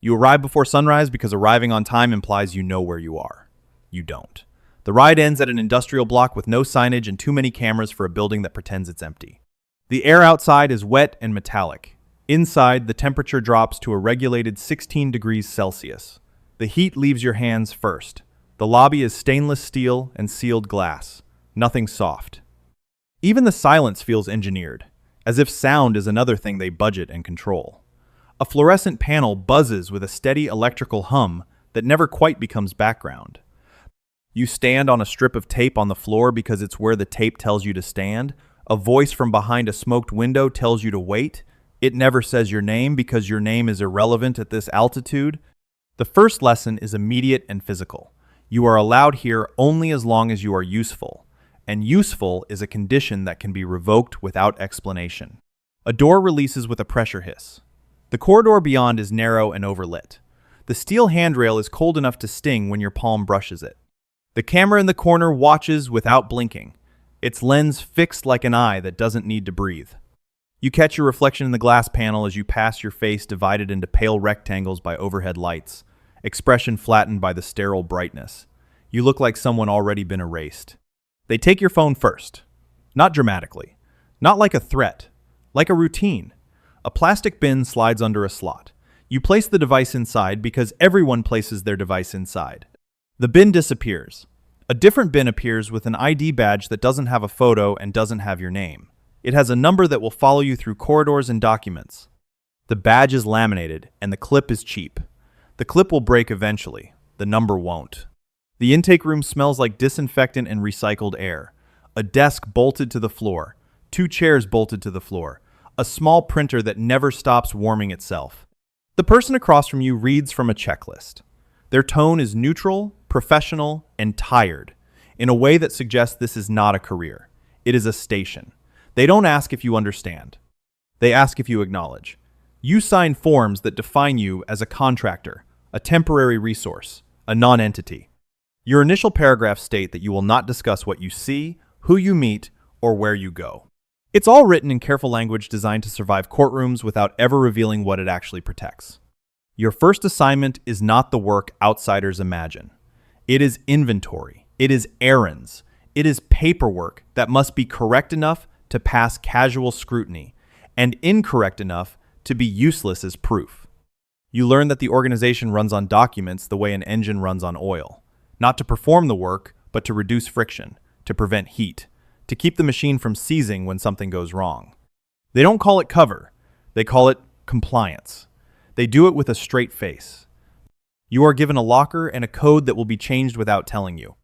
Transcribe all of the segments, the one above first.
You arrive before sunrise because arriving on time implies you know where you are. You don't. The ride ends at an industrial block with no signage and too many cameras for a building that pretends it's empty. The air outside is wet and metallic. Inside, the temperature drops to a regulated 16 degrees Celsius. The heat leaves your hands first. The lobby is stainless steel and sealed glass. Nothing soft. Even the silence feels engineered, as if sound is another thing they budget and control. A fluorescent panel buzzes with a steady electrical hum that never quite becomes background. You stand on a strip of tape on the floor because it's where the tape tells you to stand. A voice from behind a smoked window tells you to wait. It never says your name because your name is irrelevant at this altitude. The first lesson is immediate and physical. You are allowed here only as long as you are useful, and useful is a condition that can be revoked without explanation. A door releases with a pressure hiss. The corridor beyond is narrow and overlit. The steel handrail is cold enough to sting when your palm brushes it. The camera in the corner watches without blinking, its lens fixed like an eye that doesn't need to breathe. You catch your reflection in the glass panel as you pass your face divided into pale rectangles by overhead lights, expression flattened by the sterile brightness. You look like someone already been erased. They take your phone first. Not dramatically. Not like a threat. Like a routine. A plastic bin slides under a slot. You place the device inside because everyone places their device inside. The bin disappears. A different bin appears with an ID badge that doesn't have a photo and doesn't have your name. It has a number that will follow you through corridors and documents. The badge is laminated and the clip is cheap. The clip will break eventually. The number won't. The intake room smells like disinfectant and recycled air. A desk bolted to the floor. 2 chairs bolted to the floor. A small printer that never stops warming itself. The person across from you reads from a checklist. Their tone is neutral, professional, and tired, in a way that suggests this is not a career. It is a station. They don't ask if you understand. They ask if you acknowledge. You sign forms that define you as a contractor, a temporary resource, a non-entity. Your initial paragraphs state that you will not discuss what you see, who you meet, or where you go. It's all written in careful language designed to survive courtrooms without ever revealing what it actually protects. Your first assignment is not the work outsiders imagine. It is inventory. It is errands. It is paperwork that must be correct enough to pass casual scrutiny and incorrect enough to be useless as proof. You learn that the organization runs on documents the way an engine runs on oil, not to perform the work, but to reduce friction, to prevent heat, to keep the machine from seizing when something goes wrong. They don't call it cover. They call it compliance. They do it with a straight face. You are given a locker and a code that will be changed without telling you.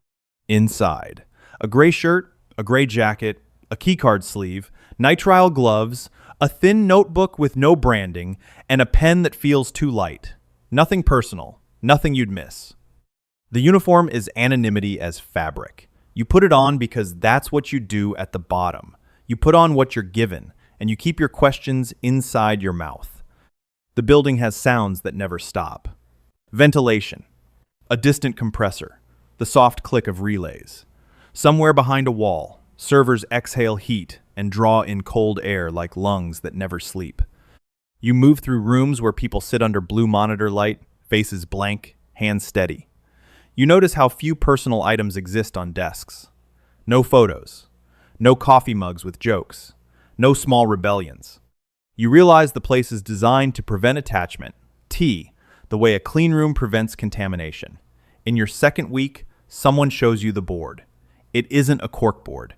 Inside, a gray shirt, a gray jacket, a keycard sleeve, nitrile gloves, a thin notebook with no branding, and a pen that feels too light. Nothing personal, nothing you'd miss. The uniform is anonymity as fabric. You put it on because that's what you do at the bottom. You put on what you're given, and you keep your questions inside your mouth. The building has sounds that never stop. Ventilation. A distant compressor. The soft click of relays. Somewhere behind a wall, servers exhale heat and draw in cold air like lungs that never sleep. You move through rooms where people sit under blue monitor light, faces blank, hands steady. You notice how few personal items exist on desks. No photos. No coffee mugs with jokes. No small rebellions. You realize the place is designed to prevent attachment, T, the way a clean room prevents contamination. In your second week, someone shows you the board. It isn't a cork board.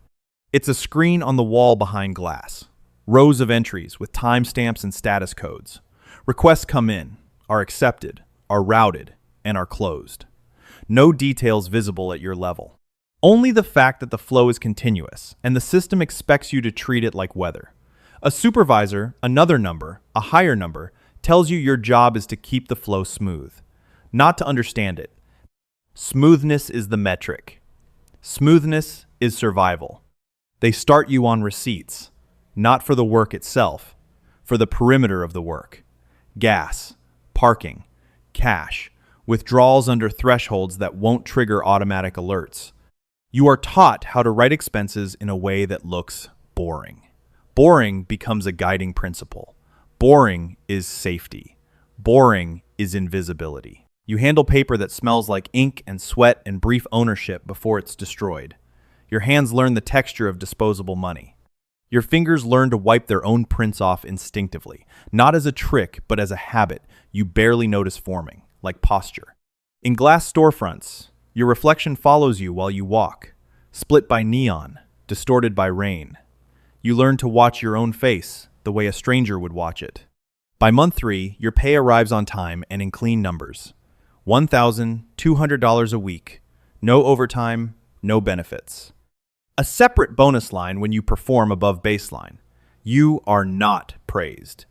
It's a screen on the wall behind glass. Rows of entries with timestamps and status codes. Requests come in, are accepted, are routed, and are closed. No details visible at your level. Only the fact that the flow is continuous, and the system expects you to treat it like weather. A supervisor, another number, a higher number, tells you your job is to keep the flow smooth, not to understand it. Smoothness is the metric. Smoothness is survival. They start you on receipts, not for the work itself, for the perimeter of the work. Gas, parking, cash, withdrawals under thresholds that won't trigger automatic alerts. You are taught how to write expenses in a way that looks boring. Boring becomes a guiding principle. Boring is safety. Boring is invisibility. You handle paper that smells like ink and sweat and brief ownership before it's destroyed. Your hands learn the texture of disposable money. Your fingers learn to wipe their own prints off instinctively, not as a trick, but as a habit you barely notice forming, like posture. In glass storefronts, your reflection follows you while you walk, split by neon, distorted by rain. You learn to watch your own face the way a stranger would watch it. By month 3, your pay arrives on time and in clean numbers. $1,200 a week, no overtime, no benefits. A separate bonus line when you perform above baseline. You are not praised.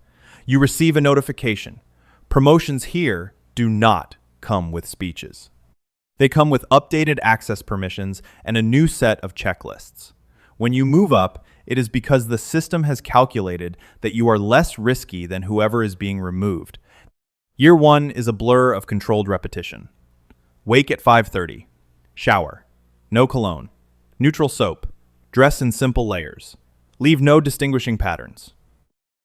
You receive a notification. Promotions here do not come with speeches. They come with updated access permissions and a new set of checklists. When you move up, it is because the system has calculated that you are less risky than whoever is being removed. Year 1 is a blur of controlled repetition. Wake at 5:30. Shower. No cologne. Neutral soap. Dress in simple layers. Leave no distinguishing patterns.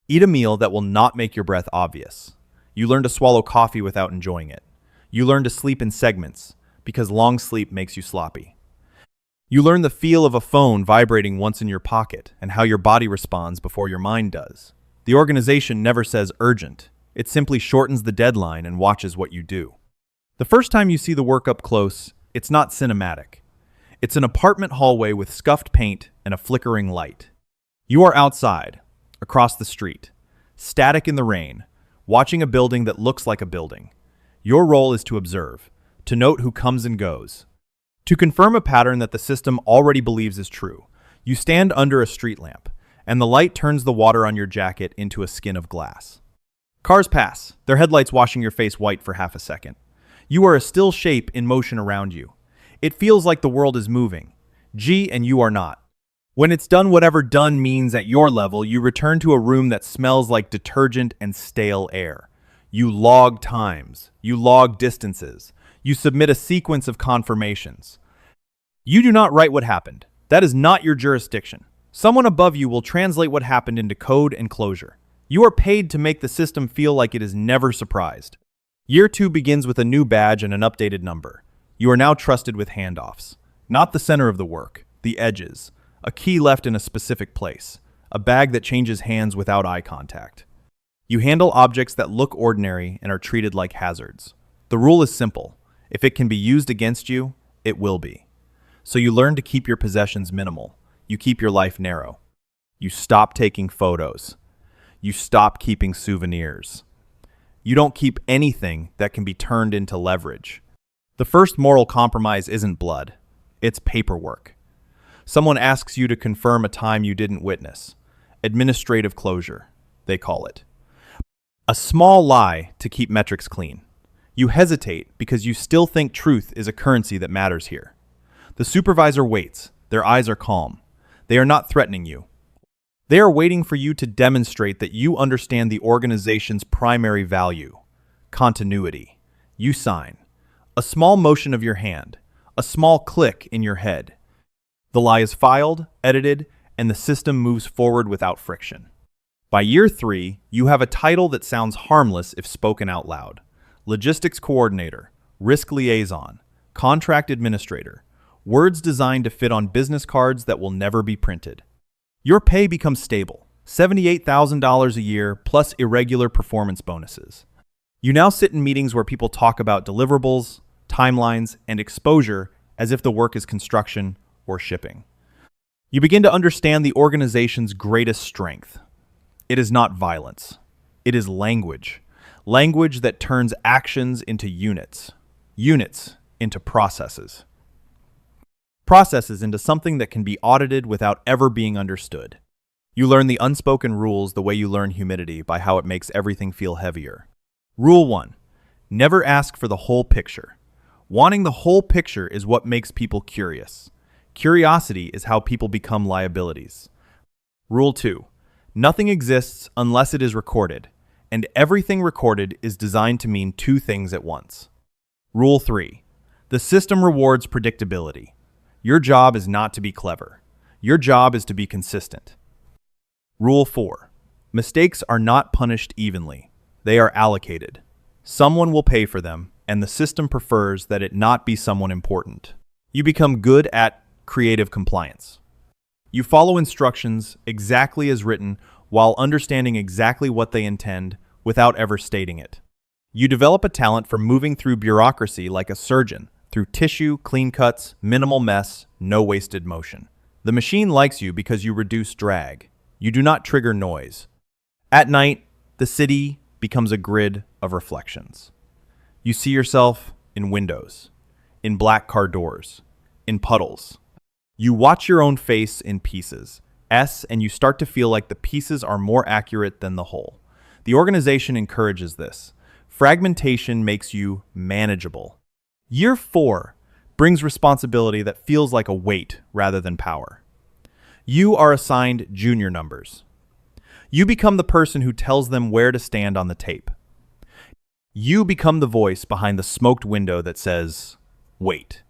Eat a meal that will not make your breath obvious. You learn to swallow coffee without enjoying it. You learn to sleep in segments, because long sleep makes you sloppy. You learn the feel of a phone vibrating once in your pocket and how your body responds before your mind does. The organization never says urgent. It simply shortens the deadline and watches what you do. The first time you see the work up close, it's not cinematic. It's an apartment hallway with scuffed paint and a flickering light. You are outside, across the street, static in the rain, watching a building that looks like a building. Your role is to observe, to note who comes and goes, to confirm a pattern that the system already believes is true. You stand under a street lamp, and the light turns the water on your jacket into a skin of glass. Cars pass, their headlights washing your face white for half a second. You are a still shape in motion around you. It feels like the world is moving. And you are not. When it's done whatever done means at your level, you return to a room that smells like detergent and stale air. You log times. You log distances. You submit a sequence of confirmations. You do not write what happened. That is not your jurisdiction. Someone above you will translate what happened into code and closure. You are paid to make the system feel like it is never surprised. Year 2 begins with a new badge and an updated number. You are now trusted with handoffs. Not the center of the work, the edges. A key left in a specific place. A bag that changes hands without eye contact. You handle objects that look ordinary and are treated like hazards. The rule is simple. If it can be used against you, it will be. So you learn to keep your possessions minimal. You keep your life narrow. You stop taking photos. You stop keeping souvenirs. You don't keep anything that can be turned into leverage. The first moral compromise isn't blood. It's paperwork. Someone asks you to confirm a time you didn't witness. Administrative closure, they call it. A small lie to keep metrics clean. You hesitate because you still think truth is a currency that matters here. The supervisor waits. Their eyes are calm. They are not threatening you. They are waiting for you to demonstrate that you understand the organization's primary value, continuity. You sign. A small motion of your hand, a small click in your head. The lie is filed, edited, and the system moves forward without friction. By year 3, you have a title that sounds harmless if spoken out loud. Logistics coordinator, risk liaison, contract administrator, words designed to fit on business cards that will never be printed. Your pay becomes stable, $78,000 a year plus irregular performance bonuses. You now sit in meetings where people talk about deliverables, timelines, and exposure as if the work is construction or shipping. You begin to understand the organization's greatest strength. It is not violence. It is language. Language that turns actions into units. Units into processes. Processes into something that can be audited without ever being understood. You learn the unspoken rules the way you learn humidity by how it makes everything feel heavier. Rule 1. Never ask for the whole picture. Wanting the whole picture is what makes people curious. Curiosity is how people become liabilities. Rule 2. Nothing exists unless it is recorded, and everything recorded is designed to mean two things at once. Rule 3. The system rewards predictability. Your job is not to be clever. Your job is to be consistent. Rule 4. Mistakes are not punished evenly. They are allocated. Someone will pay for them, and the system prefers that it not be someone important. You become good at creative compliance. You follow instructions exactly as written while understanding exactly what they intend without ever stating it. You develop a talent for moving through bureaucracy like a surgeon, through tissue, clean cuts, minimal mess, no wasted motion. The machine likes you because you reduce drag. You do not trigger noise. At night, the city becomes a grid of reflections. You see yourself in windows, in black car doors, in puddles. You watch your own face in pieces, and you start to feel like the pieces are more accurate than the whole. The organization encourages this. Fragmentation makes you manageable. Year 4 brings responsibility that feels like a weight rather than power. You are assigned junior numbers. You become the person who tells them where to stand on the tape. You become the voice behind the smoked window that says, "Wait."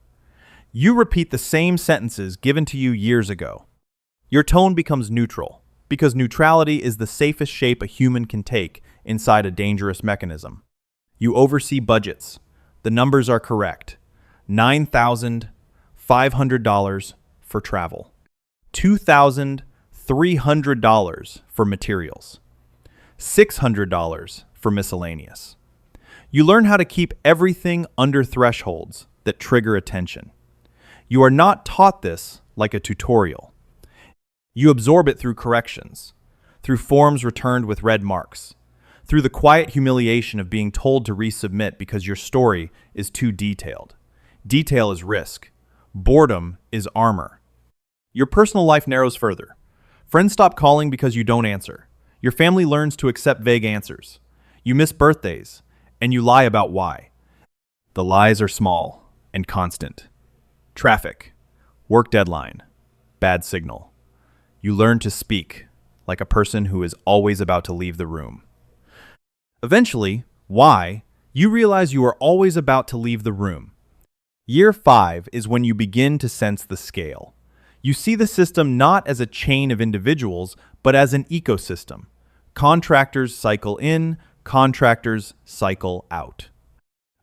You repeat the same sentences given to you years ago. Your tone becomes neutral, because neutrality is the safest shape a human can take inside a dangerous mechanism. You oversee budgets. The numbers are correct. $9,500 for travel. $2,300 for materials. $600 for miscellaneous. You learn how to keep everything under thresholds that trigger attention. You are not taught this like a tutorial. You absorb it through corrections, through forms returned with red marks, through the quiet humiliation of being told to resubmit because your story is too detailed. Detail is risk. Boredom is armor. Your personal life narrows further. Friends stop calling because you don't answer. Your family learns to accept vague answers. You miss birthdays, and you lie about why. The lies are small and constant. Traffic, work deadline, bad signal. You learn to speak like a person who is always about to leave the room. Eventually, why? You realize you are always about to leave the room. Year 5 is when you begin to sense the scale. You see the system not as a chain of individuals, but as an ecosystem. Contractors cycle in, contractors cycle out.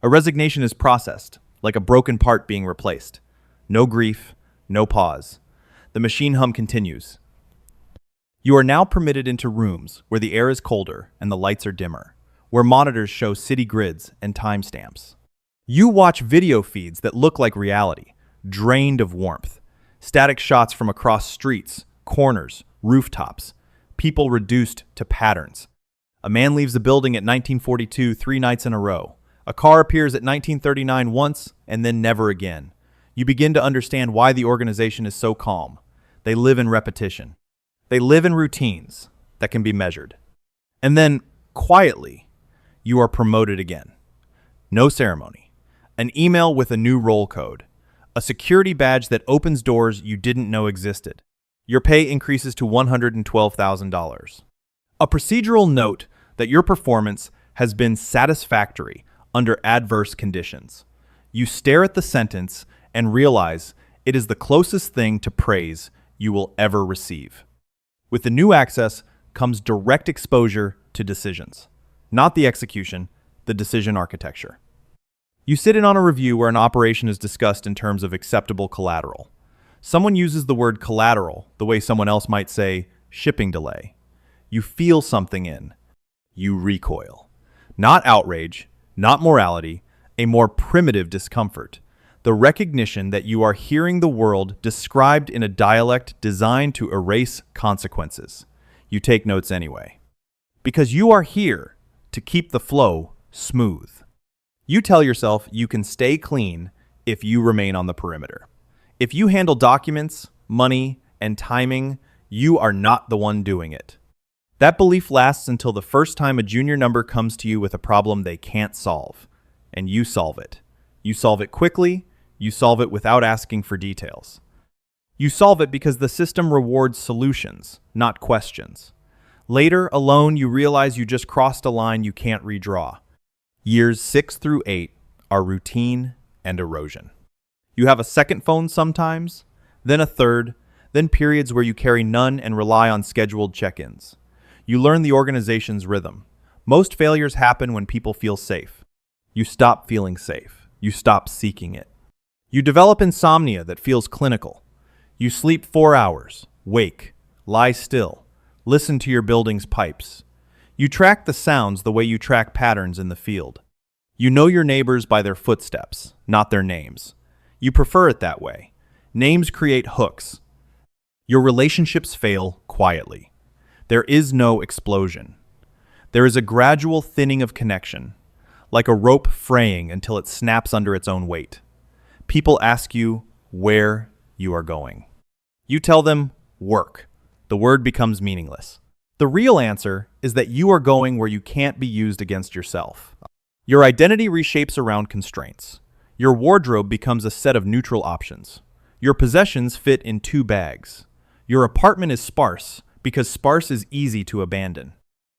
A resignation is processed, like a broken part being replaced. No grief, no pause. The machine hum continues. You are now permitted into rooms where the air is colder and the lights are dimmer, where monitors show city grids and timestamps. You watch video feeds that look like reality, drained of warmth. Static shots from across streets, corners, rooftops. People reduced to patterns. A man leaves the building at 1942 3 nights in a row. A car appears at 1939 once and then never again. You begin to understand why the organization is so calm. They live in repetition. They live in routines that can be measured. And then, quietly, you are promoted again. No ceremony. An email with a new roll code. A security badge that opens doors you didn't know existed. Your pay increases to $112,000. A procedural note that your performance has been satisfactory under adverse conditions. You stare at the sentence and realize it is the closest thing to praise you will ever receive. With the new access comes direct exposure to decisions. Not the execution, the decision architecture. You sit in on a review where an operation is discussed in terms of acceptable collateral. Someone uses the word collateral the way someone else might say shipping delay. You feel something in. You recoil. Not outrage, not morality, a more primitive discomfort. The recognition that you are hearing the world described in a dialect designed to erase consequences. You take notes anyway. Because you are here to keep the flow smooth. You tell yourself you can stay clean if you remain on the perimeter. If you handle documents, money, and timing, you are not the one doing it. That belief lasts until the first time a junior number comes to you with a problem they can't solve, and you solve it. You solve it quickly, you solve it without asking for details. You solve it because the system rewards solutions, not questions. Later, alone, you realize you just crossed a line you can't redraw. Years 6 through 8 are routine and erosion. You have a second phone sometimes, then a third, then periods where you carry none and rely on scheduled check-ins. You learn the organization's rhythm. Most failures happen when people feel safe. You stop feeling safe. You stop seeking it. You develop insomnia that feels clinical. You sleep 4 hours, wake, lie still, listen to your building's pipes. You track the sounds the way you track patterns in the field. You know your neighbors by their footsteps, not their names. You prefer it that way. Names create hooks. Your relationships fail quietly. There is no explosion. There is a gradual thinning of connection, like a rope fraying until it snaps under its own weight. People ask you where you are going. You tell them, work. The word becomes meaningless. The real answer is that you are going where you can't be used against yourself. Your identity reshapes around constraints. Your wardrobe becomes a set of neutral options. Your possessions fit in 2 bags. Your apartment is sparse because sparse is easy to abandon.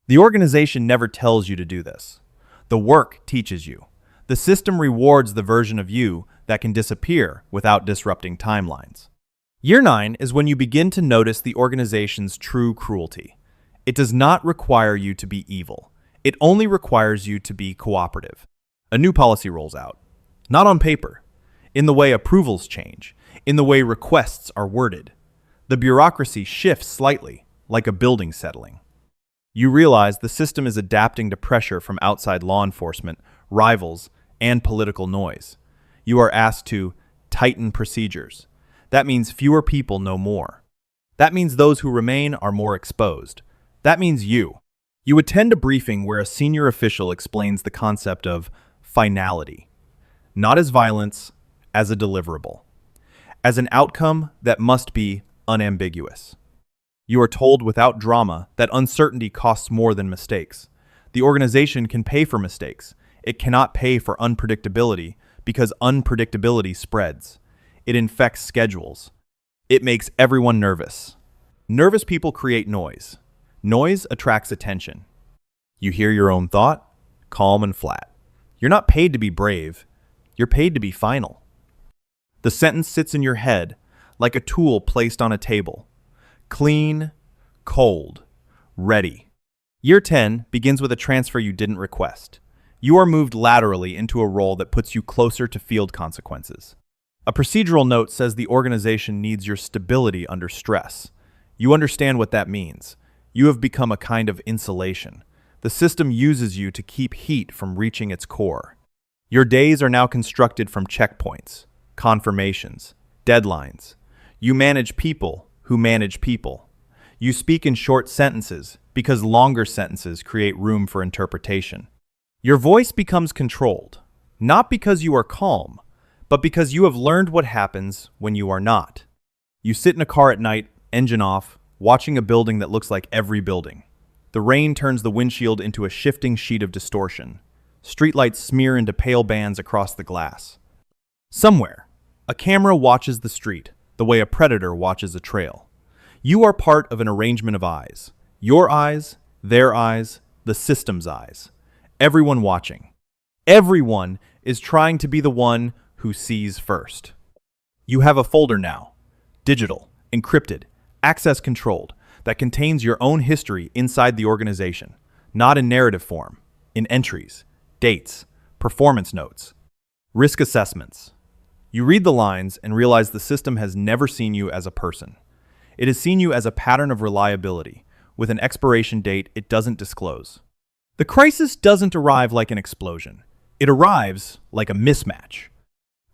The organization never tells you to do this. The work teaches you. The system rewards the version of you that can disappear without disrupting timelines. Year 9 is when you begin to notice the organization's true cruelty. It does not require you to be evil. It only requires you to be cooperative. A new policy rolls out. Not on paper. In the way approvals change. In the way requests are worded. The bureaucracy shifts slightly, like a building settling. You realize the system is adapting to pressure from outside law enforcement, rivals, and political noise. You are asked to tighten procedures. That means fewer people know more. That means those who remain are more exposed. That means you. You attend a briefing where a senior official explains the concept of finality, not as violence, as a deliverable, as an outcome that must be unambiguous. You are told without drama that uncertainty costs more than mistakes. The organization can pay for mistakes. It cannot pay for unpredictability because unpredictability spreads. It infects schedules. It makes everyone nervous. Nervous people create noise. Noise attracts attention. You hear your own thought, calm and flat. You're not paid to be brave. You're paid to be final. The sentence sits in your head like a tool placed on a table. Clean, cold, ready. Year 10 begins with a transfer you didn't request. You are moved laterally into a role that puts you closer to field consequences. A procedural note says the organization needs your stability under stress. You understand what that means. You have become a kind of insulation. The system uses you to keep heat from reaching its core. Your days are now constructed from checkpoints, confirmations, deadlines. You manage people who manage people. You speak in short sentences because longer sentences create room for interpretation. Your voice becomes controlled, not because you are calm, but because you have learned what happens when you are not. You sit in a car at night, engine off, watching a building that looks like every building. The rain turns the windshield into a shifting sheet of distortion. Streetlights smear into pale bands across the glass. Somewhere, a camera watches the street the way a predator watches a trail. You are part of an arrangement of eyes. Your eyes, their eyes, the system's eyes. Everyone watching. Everyone is trying to be the one who sees first. You have a folder now, digital, encrypted, access controlled, that contains your own history inside the organization, not in narrative form, in entries, dates, performance notes, risk assessments. You read the lines and realize the system has never seen you as a person. It has seen you as a pattern of reliability, with an expiration date it doesn't disclose. The crisis doesn't arrive like an explosion. It arrives like a mismatch.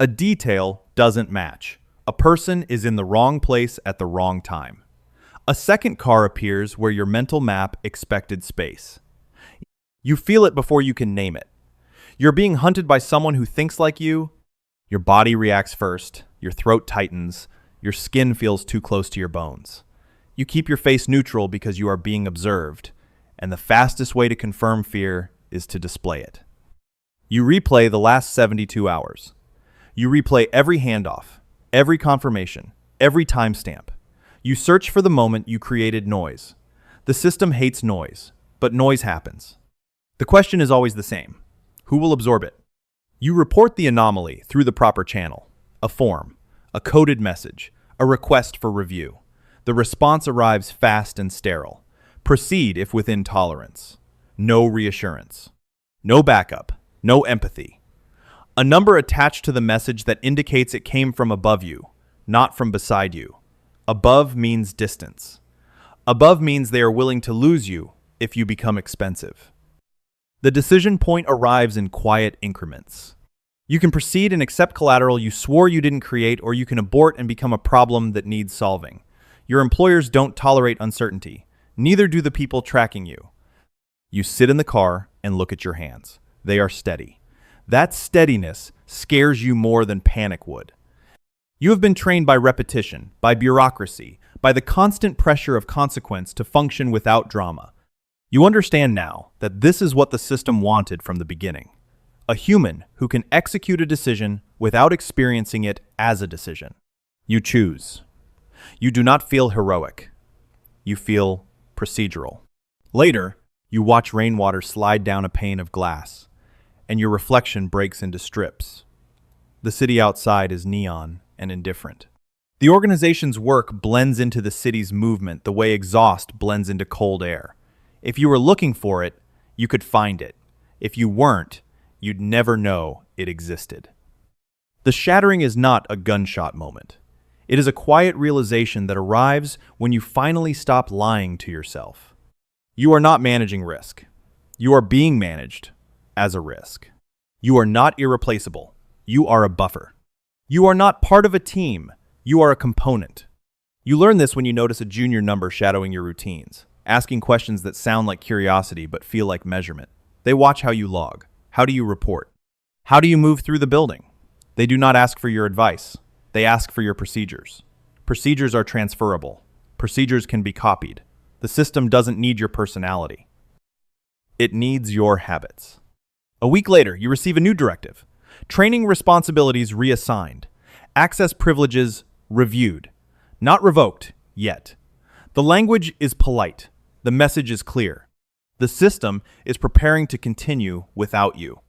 A detail doesn't match. A person is in the wrong place at the wrong time. A second car appears where your mental map expected space. You feel it before you can name it. You're being hunted by someone who thinks like you. Your body reacts first, your throat tightens, your skin feels too close to your bones. You keep your face neutral because you are being observed, and the fastest way to confirm fear is to display it. You replay the last 72 hours. You replay every handoff, every confirmation, every timestamp. You search for the moment you created noise. The system hates noise, but noise happens. The question is always the same. Who will absorb it? You report the anomaly through the proper channel, a form, a coded message, a request for review. The response arrives fast and sterile. Proceed if within tolerance. No reassurance. No backup. No empathy. A number attached to the message that indicates it came from above you, not from beside you. Above means distance. Above means they are willing to lose you if you become expensive. The decision point arrives in quiet increments. You can proceed and accept collateral you swore you didn't create, or you can abort and become a problem that needs solving. Your employers don't tolerate uncertainty. Neither do the people tracking you. You sit in the car and look at your hands. They are steady. That steadiness scares you more than panic would. You have been trained by repetition, by bureaucracy, by the constant pressure of consequence to function without drama. You understand now that this is what the system wanted from the beginning. A human who can execute a decision without experiencing it as a decision. You choose. You do not feel heroic. You feel procedural. Later, you watch rainwater slide down a pane of glass, and your reflection breaks into strips. The city outside is neon and indifferent. The organization's work blends into the city's movement the way exhaust blends into cold air. If you were looking for it, you could find it. If you weren't, you'd never know it existed. The shattering is not a gunshot moment. It is a quiet realization that arrives when you finally stop lying to yourself. You are not managing risk. You are being managed as a risk. You are not irreplaceable. You are a buffer. You are not part of a team. You are a component. You learn this when you notice a junior number shadowing your routines, asking questions that sound like curiosity but feel like measurement. They watch how you log. How do you report? How do you move through the building? They do not ask for your advice. They ask for your procedures. Procedures are transferable. Procedures can be copied. The system doesn't need your personality. It needs your habits. A week later, you receive a new directive. Training responsibilities reassigned. Access privileges reviewed. Not revoked yet. The language is polite. The message is clear. The system is preparing to continue without you.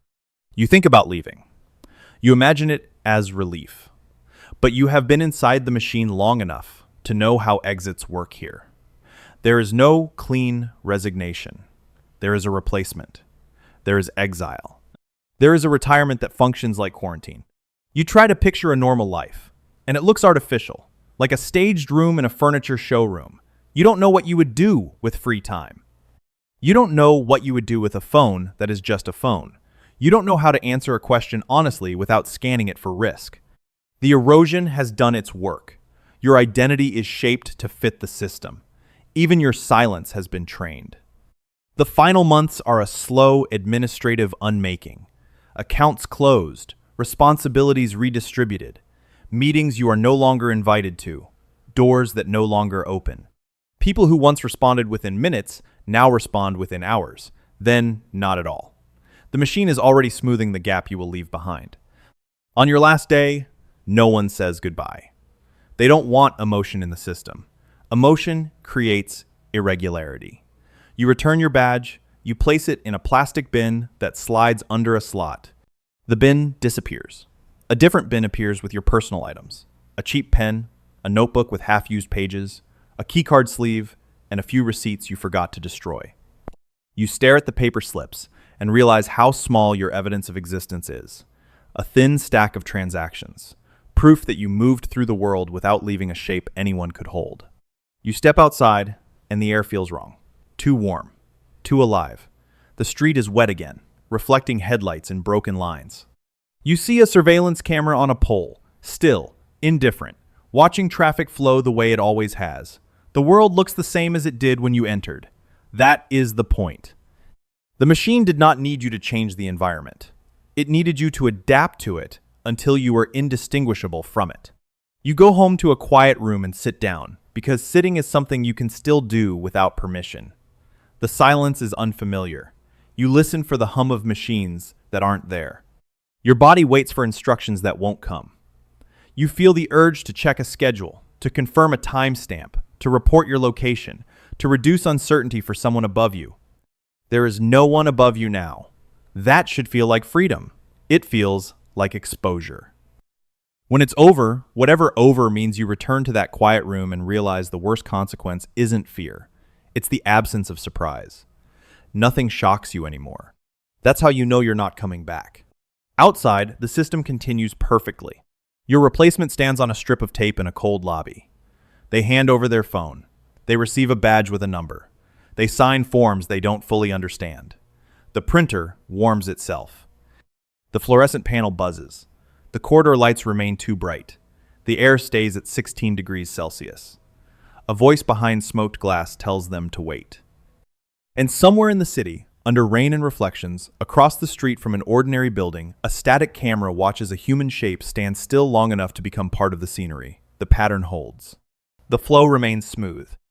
You think about leaving. You imagine it as relief. But you have been inside the machine long enough to know how exits work here. There is no clean resignation. There is a replacement. There is exile. There is a retirement that functions like quarantine. You try to picture a normal life, and it looks artificial, like a staged room in a furniture showroom. You don't know what you would do with free time. You don't know what you would do with a phone that is just a phone. You don't know how to answer a question honestly without scanning it for risk. The erosion has done its work. Your identity is shaped to fit the system. Even your silence has been trained. The final months are a slow administrative unmaking. Accounts closed, responsibilities redistributed, meetings you are no longer invited to, doors that no longer open. People who once responded within minutes now respond within hours, then not at all. The machine is already smoothing the gap you will leave behind. On your last day, no one says goodbye. They don't want emotion in the system. Emotion creates irregularity. You return your badge, you place it in a plastic bin that slides under a slot. The bin disappears. A different bin appears with your personal items. A cheap pen, a notebook with half-used pages, a keycard sleeve, and a few receipts you forgot to destroy. You stare at the paper slips and realize how small your evidence of existence is. A thin stack of transactions. Proof that you moved through the world without leaving a shape anyone could hold. You step outside, and the air feels wrong. Too warm. Too alive. The street is wet again, reflecting headlights and broken lines. You see a surveillance camera on a pole, still, indifferent, watching traffic flow the way it always has. The world looks the same as it did when you entered. That is the point. The machine did not need you to change the environment. It needed you to adapt to it until you were indistinguishable from it. You go home to a quiet room and sit down, because sitting is something you can still do without permission. The silence is unfamiliar. You listen for the hum of machines that aren't there. Your body waits for instructions that won't come. You feel the urge to check a schedule, to confirm a timestamp, to report your location, to reduce uncertainty for someone above you. There is no one above you now. That should feel like freedom. It feels like exposure. When it's over, whatever over means, you return to that quiet room and realize the worst consequence isn't fear. It's the absence of surprise. Nothing shocks you anymore. That's how you know you're not coming back. Outside, the system continues perfectly. Your replacement stands on a strip of tape in a cold lobby. They hand over their phone. They receive a badge with a number. They sign forms they don't fully understand. The printer warms itself. The fluorescent panel buzzes. The corridor lights remain too bright. The air stays at 16 degrees Celsius. A voice behind smoked glass tells them to wait. And somewhere in the city, under rain and reflections, across the street from an ordinary building, a static camera watches a human shape stand still long enough to become part of the scenery. The pattern holds. The flow remains smooth.